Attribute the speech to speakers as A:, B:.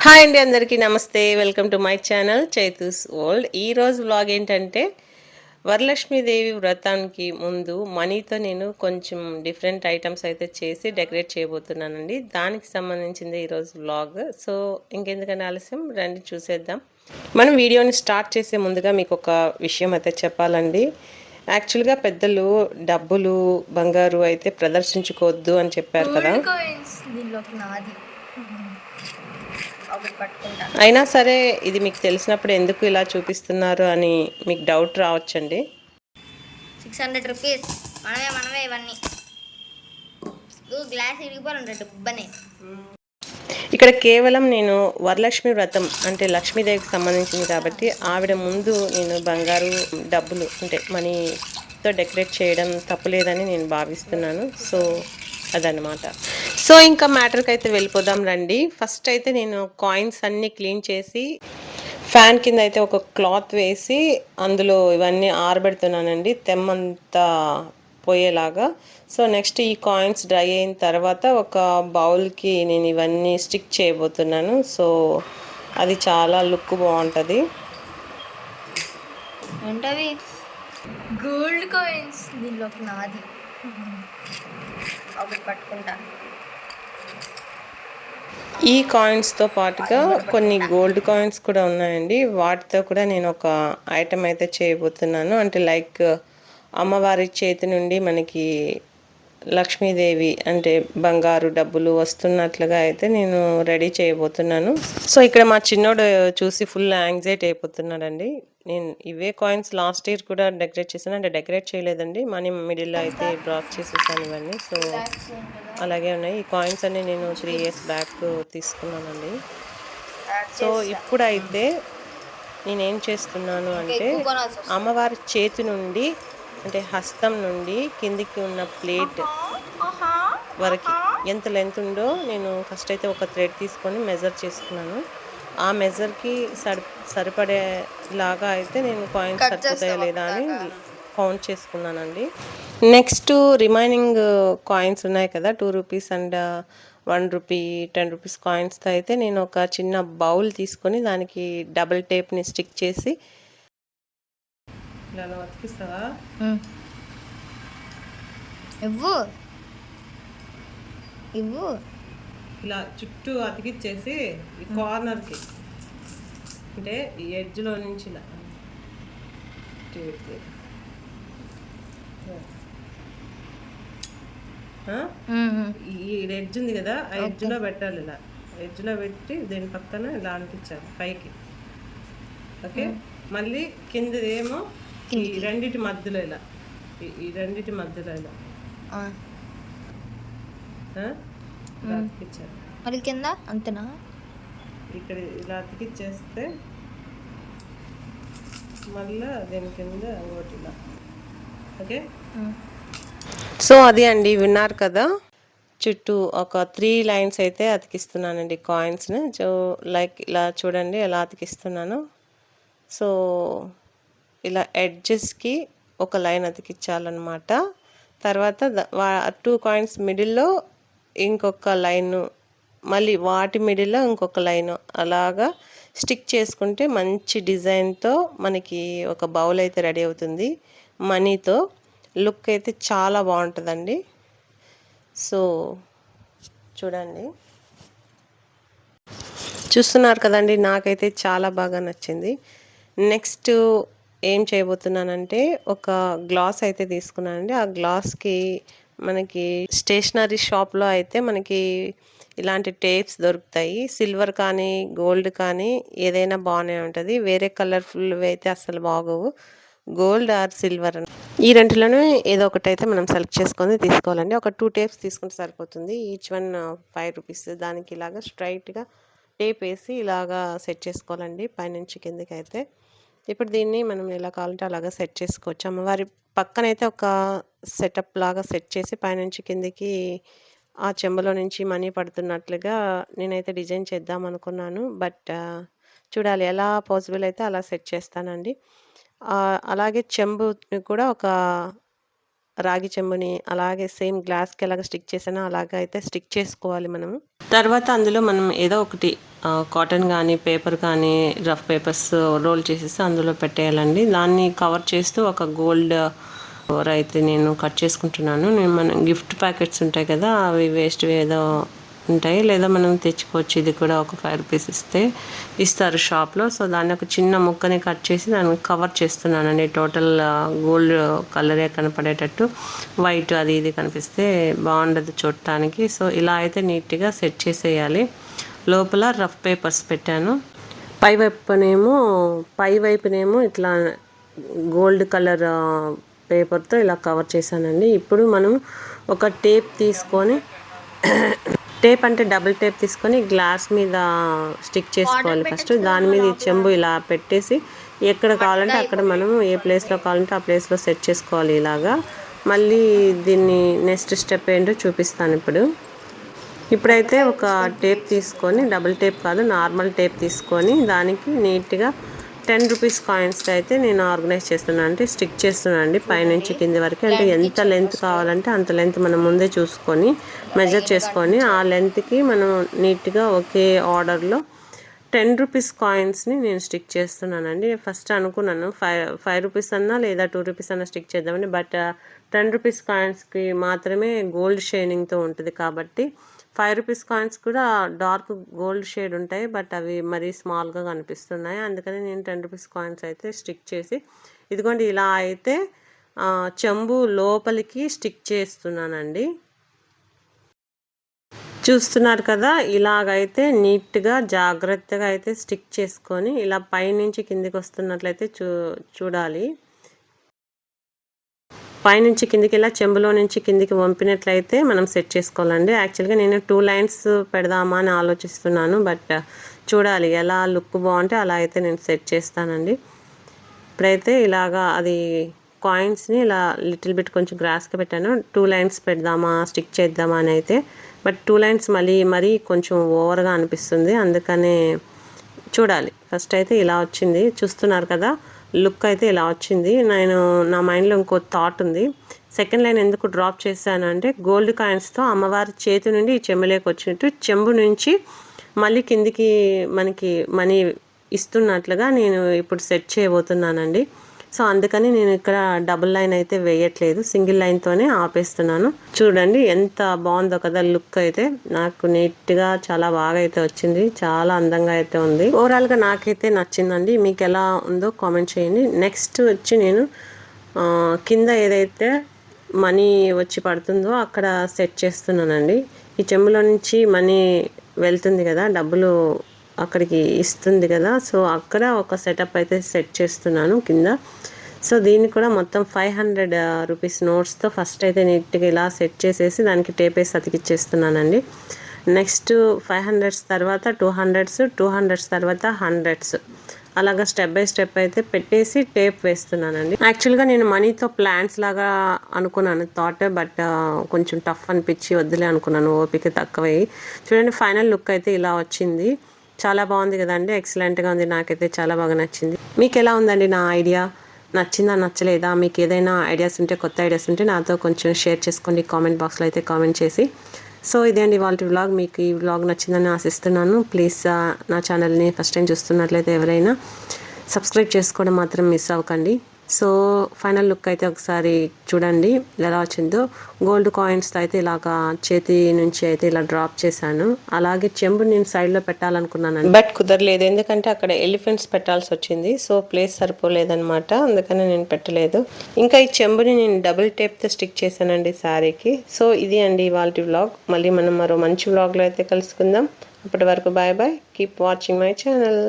A: Hi అండి, అందరికీ నమస్తే. Welcome to my channel Chaitu's world. ఈరోజు వ్లాగ్ ఏంటంటే వరలక్ష్మీదేవి వ్రతానికి ముందు మనీతో నేను కొంచెం డిఫరెంట్ ఐటమ్స్ అయితే చేసి డెకరేట్ చేయబోతున్నానండి. దానికి సంబంధించింది ఈరోజు వ్లాగ్. సో ఇంకెందుకని ఆలస్యం, రండి చూసేద్దాం. మనం వీడియోని స్టార్ట్ చేసే ముందుగా మీకు ఒక విషయం అయితే చెప్పాలండి. యాక్చువల్గా పెద్దలు డబ్బులు బంగారు అయితే ప్రదర్శించుకోవద్దు అని చెప్పారు కదా. అయినా సరే ఇది మీకు తెలిసినప్పుడు ఎందుకు ఇలా చూపిస్తున్నారు అని మీకు డౌట్ రావచ్చండి.
B: 600 రూపీస్ మనమే ఇవన్నీ గ్లాస్ ఇరిగిపోయి
A: ఇక్కడ కేవలం నేను వరలక్ష్మి వ్రతం అంటే లక్ష్మీదేవికి సంబంధించింది కాబట్టి ఆవిడ ముందు నేను బంగారు డబ్బులు అంటే మనీతో డెకరేట్ చేయడం తప్పులేదని నేను భావిస్తున్నాను. సో అదనమాట. సో ఇంకా మ్యాటర్కి అయితే వెళ్ళిపోదాం రండి. ఫస్ట్ అయితే నేను కాయిన్స్ అన్నీ క్లీన్ చేసి ఫ్యాన్ కింద అయితే ఒక క్లాత్ వేసి అందులో ఇవన్నీ ఆరబెడుతున్నానండి, తెమ్మంతా పోయేలాగా. సో నెక్స్ట్ ఈ కాయిన్స్ డ్రై అయిన తర్వాత ఒక బౌల్కి నేను ఇవన్నీ స్టిక్ చేయబోతున్నాను. సో అది చాలా లుక్ బాగుంటుంది.
B: ఏంటవి? Gold coins. దీనిలోకి నాది ఒకటి పట్టుకుంటా.
A: ఈ కాయిన్స్తో పాటుగా కొన్ని గోల్డ్ కాయిన్స్ కూడా ఉన్నాయండి. వాటితో కూడా నేను ఒక ఐటమ్ అయితే చేయబోతున్నాను. అంటే లైక్ అమ్మవారి చేతి నుండి మనకి లక్ష్మీదేవి అంటే బంగారు డబ్బులు వస్తున్నట్లుగా అయితే నేను రెడీ చేయబోతున్నాను. సో ఇక్కడ మా చిన్నోడు చూసి ఫుల్ యాంగ్జైటీ అయిపోతున్నాడండి. నేను ఇవే కాయిన్స్ లాస్ట్ ఇయర్ కూడా డెకరేట్ చేశాను. అంటే డెకరేట్ చేయలేదండి, మనీ మిడిల్లో అయితే డ్రాప్ చేసేసాను ఇవన్నీ. సో అలాగే ఉన్నాయి. ఈ కాయిన్స్ అన్ని నేను 3 years బ్యాక్ తీసుకున్నానండి. సో ఇప్పుడైతే నేనేం చేస్తున్నాను అంటే అమ్మవారి చేతి నుండి అంటే హస్తం నుండి కిందికి ఉన్న ప్లేట్ వరకు ఎంత లెంత్ ఉందో నేను ఫస్ట్ అయితే ఒక థ్రెడ్ తీసుకొని మెజర్ చేసుకున్నాను. ఆ మెజర్కి సరిపడేలాగా అయితే నేను కాయిన్స్ సరిపోతాయా లేదా అని కౌంట్ చేసుకున్నానండి. నెక్స్ట్ రిమైనింగ్ కాయిన్స్ ఉన్నాయి కదా, 2 రూపీస్ అండ్ 1 రూపీ 10 రూపీస్ కాయిన్స్తో అయితే నేను ఒక చిన్న బౌల్ తీసుకొని దానికి డబుల్ టేప్ని స్టిక్ చేసి ఇలా అతికిస్తావా?
B: ఇవ్వు
A: ఇలా చుట్టూ అతికిచ్చేసి ఈ కార్నర్కి అంటే ఈ ఎడ్జ్లో నుంచి ఇలా ఈ ఎడ్జ్ ఉంది కదా, ఆ ఎడ్జ్లో పెట్టాలి. ఇలా ఎడ్జ్లో పెట్టి దీని పక్కన ఇలా అంటించాలి పైకి. ఓకే, మళ్ళీ కిందదేమో ఈ రెండిటి మధ్యలో ఇలా ఈ రెండిటి మధ్యలో ఇలా అతికిచ్చారు.
B: మళ్ళీ కింద అంతేనా?
A: ఇక్కడ ఇలా అతికిచ్చేస్తే మళ్ళీ దీని కింద ఒకటి ఇలా. ఓకే, సో అది అండి, విన్నారు కదా. చుట్టూ ఒక 3 లైన్స్ అయితే అతికిస్తున్నానండి కాయిన్స్ని. సో లైక్ ఇలా చూడండి ఎలా అతికిస్తున్నాను. సో ఇలా ఎడ్జెస్కి ఒక లైన్ అతికించాలన్నమాట. తర్వాత 2 కాయిన్స్ మిడిల్లో ఇంకొక లైను, మళ్ళీ వాటి మిడిల్లో ఇంకొక లైను, అలాగా స్టిక్ చేసుకుంటే మంచి డిజైన్తో మనకి ఒక బౌల్ అయితే రెడీ అవుతుంది. మనీతో లుక్ అయితే చాలా బాగుంటుందండి. సో చూడండి, చూస్తున్నారు కదండి, నాకైతే చాలా బాగా నచ్చింది. నెక్స్ట్ ఏం చేయబోతున్నానంటే ఒక గ్లాస్ అయితే తీసుకున్నానండి. ఆ గ్లాస్కి మనకి స్టేషనరీ షాప్లో అయితే మనకి ఇలాంటి టేప్స్ దొరుకుతాయి. సిల్వర్ కానీ గోల్డ్ కానీ ఏదైనా బాగానే ఉంటుంది. వేరే కలర్ఫుల్ అయితే అస్సలు బాగోవు. గోల్డ్ ఆర్ సిల్వర్ ఈ రెంటిలోనే ఏదో ఒకటి అయితే మనం సెలెక్ట్ చేసుకొని తీసుకోవాలండి. ఒక 2 టేప్స్ తీసుకుంటే సరిపోతుంది. Each one 5 rupees. దానికి ఇలాగా స్ట్రైట్గా టేప్ వేసి ఇలాగా సెట్ చేసుకోవాలండి పైనుంచి కిందకి అయితే. ఇప్పుడు దీన్ని మనం ఎలా కావాలంటే అలాగా సెట్ చేసుకోవచ్చు. అమ్మవారి పక్కనైతే ఒక సెటప్ లాగా సెట్ చేసి పైనుంచి కిందికి ఆ చెంబులో నుంచి మనీ పడుతున్నట్లుగా నేనైతే డిజైన్ చేద్దాం అనుకున్నాను. బట్ చూడాలి, ఎలా పాసిబుల్ అయితే అలా సెట్ చేస్తానండి. అలాగే చెంబుని కూడా ఒక రాగి చెంబుని అలాగే సేమ్ గ్లాస్కి ఎలాగ స్టిక్ చేసానో అలాగ అయితే స్టిక్ చేసుకోవాలి మనము. తర్వాత అందులో మనం ఏదో ఒకటి కాటన్ కానీ పేపర్ కానీ రఫ్ పేపర్స్ రోల్ చేసేసి అందులో పెట్టేయాలండి. దాన్ని కవర్ చేస్తూ ఒక గోల్డ్ కవర్ అయితే నేను కట్ చేసుకుంటున్నాను. మన గిఫ్ట్ ప్యాకెట్స్ ఉంటాయి కదా, అవి వేస్ట్ ఏదో ఉంటాయి, లేదా మనం తెచ్చుకోవచ్చు. ఇది కూడా ఒక 5 రూపీస్ ఇస్తారు షాప్లో. సో దాన్ని ఒక చిన్న ముక్కని కట్ చేసి దాన్ని కవర్ చేస్తున్నానండి. టోటల్ గోల్డ్ కలరే కనపడేటట్టు, వైట్ అది ఇది కనిపిస్తే బాగుండదు చూడటానికి. సో ఇలా అయితే నీట్గా సెట్ చేసేయాలి. లోపల రఫ్ పేపర్స్ పెట్టాను. పై వైపునేమో ఇట్లా గోల్డ్ కలర్ పేపర్తో ఇలా కవర్ చేశానండి. ఇప్పుడు మనం ఒక టేప్ తీసుకొని, టేప్ అంటే డబుల్ టేప్ తీసుకొని గ్లాస్ మీద స్టిక్ చేసుకోవాలి ఫస్ట్. దాని మీద ఈ చెంబు ఇలా పెట్టేసి ఎక్కడ కావాలంటే అక్కడ మనం ఏ ప్లేస్లో కావాలంటే ఆ ప్లేస్లో సెట్ చేసుకోవాలి ఇలాగా. మళ్ళీ దీన్ని నెక్స్ట్ స్టెప్ ఏంటో చూపిస్తాను ఇప్పుడైతే ఒక టేప్ తీసుకొని, డబుల్ టేప్ కాదు నార్మల్ టేప్ తీసుకొని దానికి నీట్గా 10 రూపీస్ కాయిన్స్ అయితే నేను ఆర్గనైజ్ చేస్తున్నాను, అంటే స్టిక్ చేస్తున్నాను అండి పైనుంచి కింది వరకు. అంటే ఎంత లెంత్ కావాలంటే అంత లెంత్ మనం ముందే చూసుకొని మెజర్ చేసుకొని ఆ లెంత్కి మనం నీట్గా ఒకే ఆర్డర్లో 10 రూపీస్ కాయిన్స్ని నేను స్టిక్ చేస్తున్నానండి. ఫస్ట్ అనుకున్నాను 5 రూపీస్ అన్నా లేదా 2 రూపీస్ అన్నా స్టిక్ చేద్దామని, బట్ 10 రూపీస్ కాయిన్స్కి మాత్రమే గోల్డ్ షైనింగ్తో ఉంటుంది కాబట్టి 5 రూపీస్ కాయిన్స్ కూడా డార్క్ గోల్డ్ షేడ్ ఉంటాయి, బట్ అవి మరీ స్మాల్గా కనిపిస్తున్నాయి. అందుకని నేను 10 రూపీస్ కాయిన్స్ అయితే స్టిక్ చేసి, ఇదిగోండి ఇలా అయితే చెంబు లోపలికి స్టిక్ చేస్తున్నానండి. చూస్తున్నారు కదా, ఇలాగైతే నీట్గా జాగ్రత్తగా అయితే స్టిక్ చేసుకొని ఇలా పైనుంచి కిందికి వస్తున్నట్లయితే చూడాలి. పైనుంచి కిందికి ఇలా చెంబులో నుంచి కిందికి వంపినట్లయితే మనం సెట్ చేసుకోవాలండి. యాక్చువల్గా నేను 2 లైన్స్ పెడదామా అని ఆలోచిస్తున్నాను, బట్ చూడాలి ఎలా లుక్ బాగుంటే అలా అయితే నేను సెట్ చేస్తానండి. ఇప్పుడైతే ఇలాగా అది కాయిన్స్ని ఇలా లిటిల్ బిట్ కొంచెం గ్రాస్గా పెట్టాను. 2 లైన్స్ పెడదామా స్టిక్ చేద్దామా అని అయితే, బట్ 2 లైన్స్ మరీ కొంచెం ఓవర్గా అనిపిస్తుంది. అందుకనే చూడాలి. ఫస్ట్ అయితే ఇలా వచ్చింది, చూస్తున్నారు కదా లుక్ అయితే ఇలా వచ్చింది. నా మైండ్లో ఇంకో థాట్ ఉంది. సెకండ్ లైన్ ఎందుకు డ్రాప్ చేశాను అంటే, గోల్డ్ కాయిన్స్తో అమ్మవారి చేతి నుండి ఈ చెంబులోకి వచ్చినట్టు చెంబు నుంచి మళ్ళీ కిందికి మనకి మనీ ఇస్తున్నట్లుగా నేను ఇప్పుడు సెట్ చేయబోతున్నానండి. సో అందుకని నేను ఇక్కడ డబుల్ లైన్ అయితే వేయట్లేదు, సింగిల్ లైన్తోనే ఆపేస్తున్నాను. చూడండి ఎంత బాగుందో కదా లుక్ అయితే. నాకు నీట్గా చాలా బాగా అయితే వచ్చింది, చాలా అందంగా అయితే ఉంది. ఓవరాల్గా నాకైతే నచ్చిందండి. మీకు ఎలా ఉందో కామెంట్ చేయండి. నెక్స్ట్ వచ్చి నేను కింద ఏదైతే మనీ వచ్చి పడుతుందో అక్కడ సెట్ చేస్తున్నానండి. ఈ చెంబులో నుంచి మనీ వెళ్తుంది కదా, డబ్బులు అక్కడికి ఇస్తుంది కదా, సో అక్కడ ఒక సెటప్ అయితే సెట్ చేస్తున్నాను కింద. సో దీన్ని కూడా మొత్తం 500 రూపీస్ నోట్స్తో ఫస్ట్ అయితే నీట్గా ఇలా సెట్ చేసేసి దానికి టేప్ వేసి అతికిచ్చేస్తున్నానండి. నెక్స్ట్ 500s తర్వాత 200s, 200s తర్వాత 100s, అలాగా స్టెప్ బై స్టెప్ అయితే పెట్టేసి టేప్ వేస్తున్నానండి. యాక్చువల్గా నేను మనీతో ప్లాంట్స్ లాగా అనుకున్నాను థాట్, బట్ కొంచెం టఫ్ అనిపించి వద్దులే అనుకున్నాను, ఓపిక తక్కువయ్యి. చూడండి ఫైనల్ లుక్ అయితే ఇలా వచ్చింది. చాలా బాగుంది కదండి, ఎక్సలెంట్గా ఉంది. నాకైతే చాలా బాగా నచ్చింది. మీకు ఎలా ఉందండి నా ఐడియా? నచ్చిందా నచ్చలేదా? మీకు ఏదైనా ఐడియాస్ ఉంటే, కొత్త ఐడియాస్ ఉంటే నాతో కొంచెం షేర్ చేసుకోండి కామెంట్ బాక్స్లో అయితే కామెంట్ చేసి. సో ఇదే అండి వాళ్ళ వ్లాగ్. మీకు ఈ వ్లాగ్ నచ్చిందని ఆశిస్తున్నాను. ప్లీజ్ నా ఛానల్ని ఫస్ట్ టైం చూస్తున్నట్లయితే ఎవరైనా సబ్స్క్రైబ్ చేసుకోవడం మాత్రం మిస్ అవ్వకండి. సో ఫైనల్ లుక్ అయితే ఒకసారి చూడండి ఎలా వచ్చిందో. గోల్డ్ కాయిన్స్ అయితే ఇలాగా చేతి నుంచి అయితే ఇలా డ్రాప్ చేశాను. అలాగే చెంబు నేను సైడ్లో పెట్టాలనుకున్నాను, బట్ కుదరలేదు, ఎందుకంటే అక్కడ ఎలిఫెంట్స్ పెట్టాల్సి వచ్చింది. సో ప్లేస్ సరిపోలేదన్నమాట, అందుకని నేను పెట్టలేదు. ఇంకా ఈ చెంబుని నేను డబుల్ టేప్తో స్టిక్ చేశానండి శారీకి. సో ఇది అండి ఇవాళ వ్లాగ్. మళ్ళీ మనం మరో మంచి వ్లాగ్లో అయితే కలుసుకుందాం. అప్పటి వరకు bye bye. Keep watching my channel.